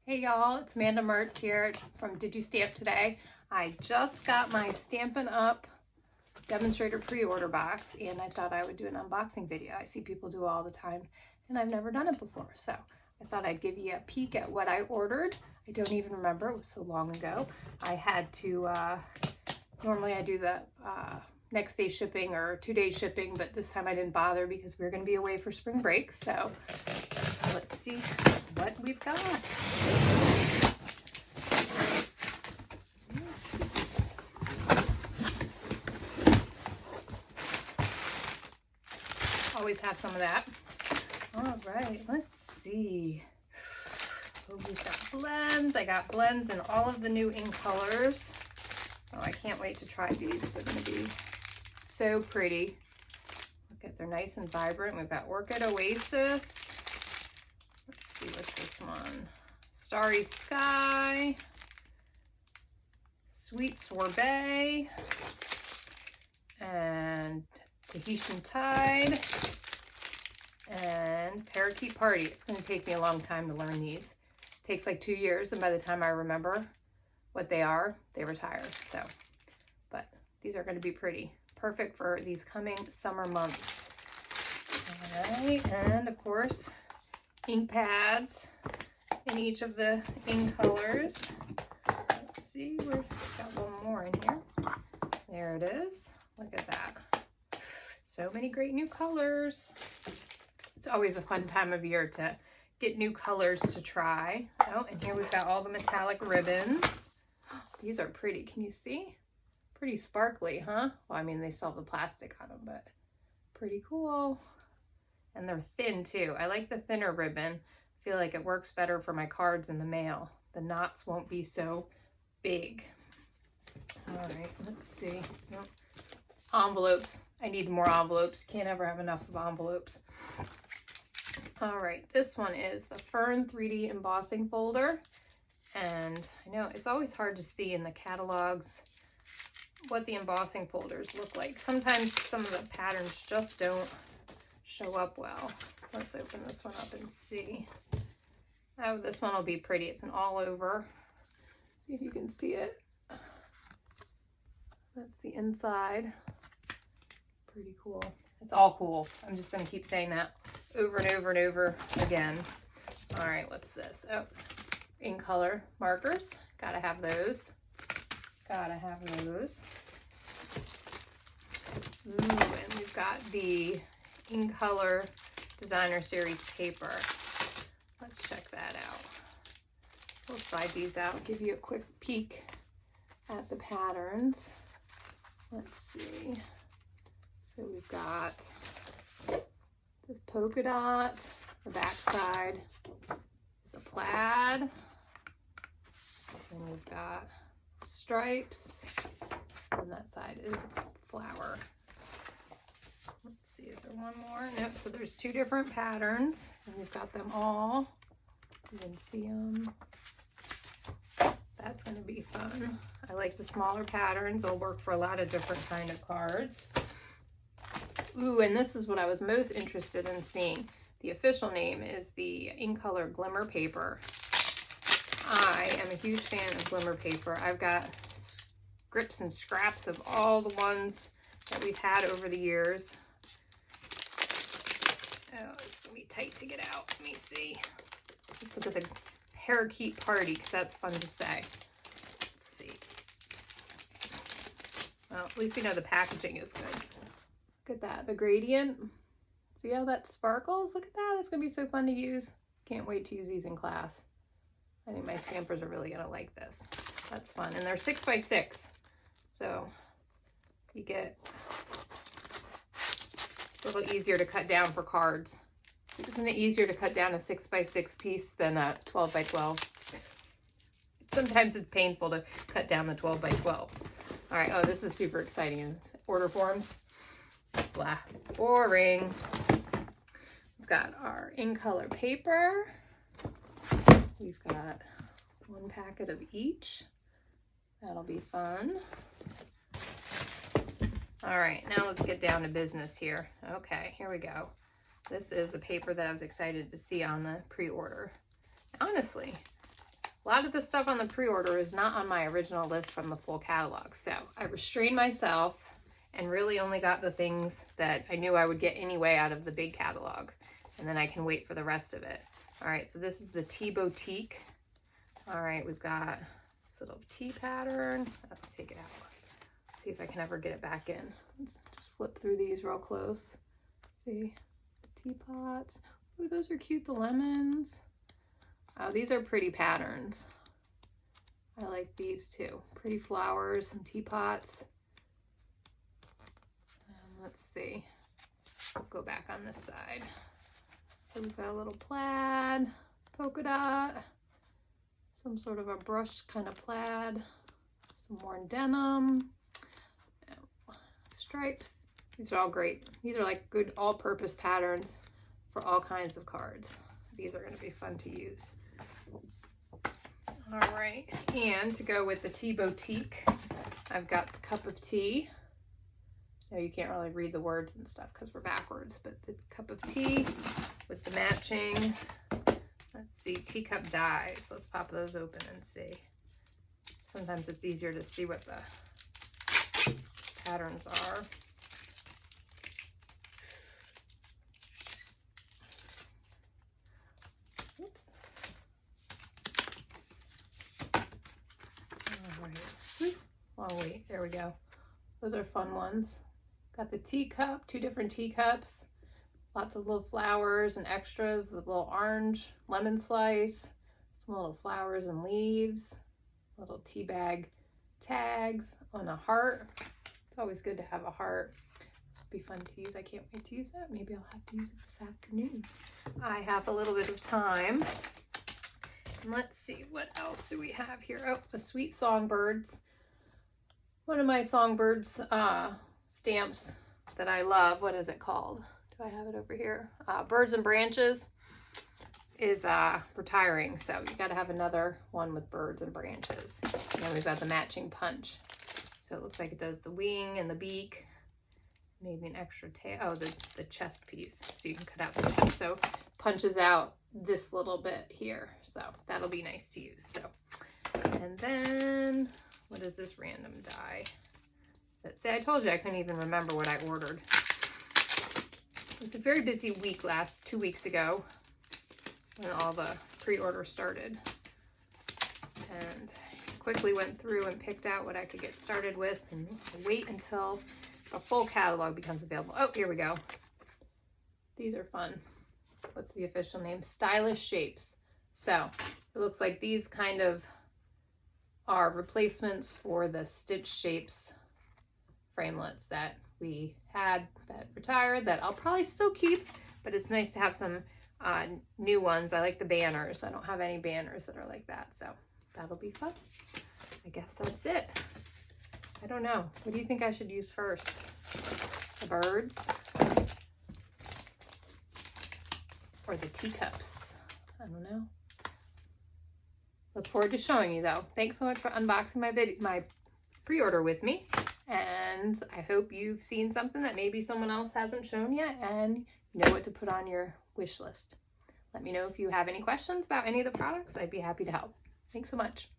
Hey y'all, it's Amanda Mertz here from Did You Stamp Today? I just got my Stampin' Up Demonstrator pre-order box and I thought I would do an unboxing video. I see people do it all the time and I've never done it before, so I thought I'd give you a peek at what I ordered. I don't even remember, it was so long ago. I had to, normally I do the next day shipping or 2-day shipping, but this time I didn't bother because we were going to be away for spring break, so let's see what we've got. Always have some of that. All right, let's see. Oh, we've got blends. I got blends in all of the new ink colors. Oh, I can't wait to try these. They're going to be so pretty. Look at, they're nice and vibrant. We've got Orchid Oasis. Let's see, what's this one? Starry Sky, Sweet Sorbet, and Tahitian Tide, and Parakeet Party. It's going to take me a long time to learn these. It takes like 2 years, and by the time I remember what they are, they retire. So, but these are going to be pretty. Perfect for these coming summer months. All right, and of course, ink pads in each of the ink colors. Let's see, we've got one more in here. There it is. Look at that. So many great new colors. It's always a fun time of year to get new colors to try. Oh, and here we've got all the metallic ribbons. These are pretty. Can you see? Pretty sparkly, huh? Well, I mean, they still have the plastic on them, but pretty cool. And they're thin too. I like the thinner ribbon. I feel like it works better for my cards in the mail. The knots won't be so big. All right, let's see. Nope. Envelopes. I need more envelopes. Can't ever have enough of envelopes. All right, this one is the Fern 3D embossing folder. And I know it's always hard to see in the catalogs what the embossing folders look like. Sometimes some of the patterns just don't show up well. So let's open this one up and see. Oh, this one will be pretty. It's an all over. See if you can see it. That's the inside. Pretty cool. It's all cool. I'm just going to keep saying that over and over and over again. All right, what's this? Oh, ink color markers. Gotta have those. Gotta have those. Ooh, and we've got the ink color designer series paper. Let's check that out. We'll slide these out, give you a quick peek at the patterns. Let's see. So we've got this polka dot, the back side is a plaid, and we've got stripes, and that side is a flower. Let's see, is there one more? Nope, so there's 2 different patterns, and we've got them all. You can see them. That's going to be fun. I like the smaller patterns. They'll work for a lot of different kind of cards. Ooh, and this is what I was most interested in seeing. The official name is the ink color glimmer paper. I am a huge fan of glimmer paper. I've got scripts and scraps of all the ones that we've had over the years. Oh, it's gonna be tight to get out. Let me see. Let's look at the Parakeet Party, because that's fun to say. Let's see. Well, at least we know the packaging is good. Look at that, the gradient. See how that sparkles? Look at that, it's gonna be so fun to use. Can't wait to use these in class. I think my stampers are really gonna like this. That's fun, and they're 6x6. So you get a little easier to cut down for cards. Isn't it easier to cut down a 6x6 piece than a 12x12? Sometimes it's painful to cut down the 12x12. All right, oh, this is super exciting. Order forms. Blah, boring. We've got our ink color paper. We've got 1 packet of each. That'll be fun. All right, now let's get down to business here. Okay, here we go. This is a paper that I was excited to see on the pre-order. Honestly, A lot of the stuff on the pre-order is not on my original list from the full catalog. So I restrained myself and really only got the things that I knew I would get anyway out of the big catalog. And then I can wait for the rest of it. All right, so this is the tea boutique. All right, we've got this little tea pattern. I'll take it out. See if I can ever get it back in. Let's just flip through these real close. See, the teapots. Oh, those are cute, the lemons. Oh, these are pretty patterns. I like these too. Pretty flowers, some teapots. Let's see. I'll go back on this side. So we've got a little plaid, polka dot, some sort of a brushed kind of plaid, some more denim, stripes. These are all great. These are like good all-purpose patterns for all kinds of cards. These are going to be fun to use. All right, and to go with the tea boutique, I've got the cup of tea. Now you can't really read the words and stuff because we're backwards, but the cup of tea with the matching, let's see, teacup dies. Let's pop those open and see. Sometimes it's easier to see what the patterns are. Oops. All right. Long wait. There we go. Those are fun ones. Got the teacup, 2 different teacups, lots of little flowers and extras, the little orange lemon slice, some little flowers and leaves, little tea bag tags on a heart. It's always good to have a heart. It'll be fun to use. I can't wait to use that. Maybe I'll have to use it this afternoon. I have a little bit of time. Let's see, what else do we have here? Oh, the Sweet Songbirds. One of my Songbirds stamps that I love. What is it called? Do I have it over here? Birds and Branches is retiring, so you got to have another one with birds and branches. And then we've got the matching punch. So it looks like it does the wing and the beak, maybe an extra tail. Oh, the chest piece, so you can cut out the chest. So punches out this little bit here, so that'll be nice to use. So, and then what is this random die? See, I told you I couldn't even remember what I ordered. It was a very busy week 2 weeks ago when all the pre-order started. And quickly went through and picked out what I could get started with and wait until a full catalog becomes available. Oh, here we go. These are fun. What's the official name? Stylish Shapes. So it looks like these kind of are replacements for the Stitch Shapes framelits that we had that retired that I'll probably still keep, but it's nice to have some new ones. I like the banners. I don't have any banners that are like that, so that'll be fun. I guess that's it. I don't know. What do you think I should use first? The birds or the teacups? I don't know. Look forward to showing you though. Thanks so much for unboxing my pre-order with me. And I hope you've seen something that maybe someone else hasn't shown yet and know what to put on your wish list. Let me know if you have any questions about any of the products. I'd be happy to help. Thanks so much.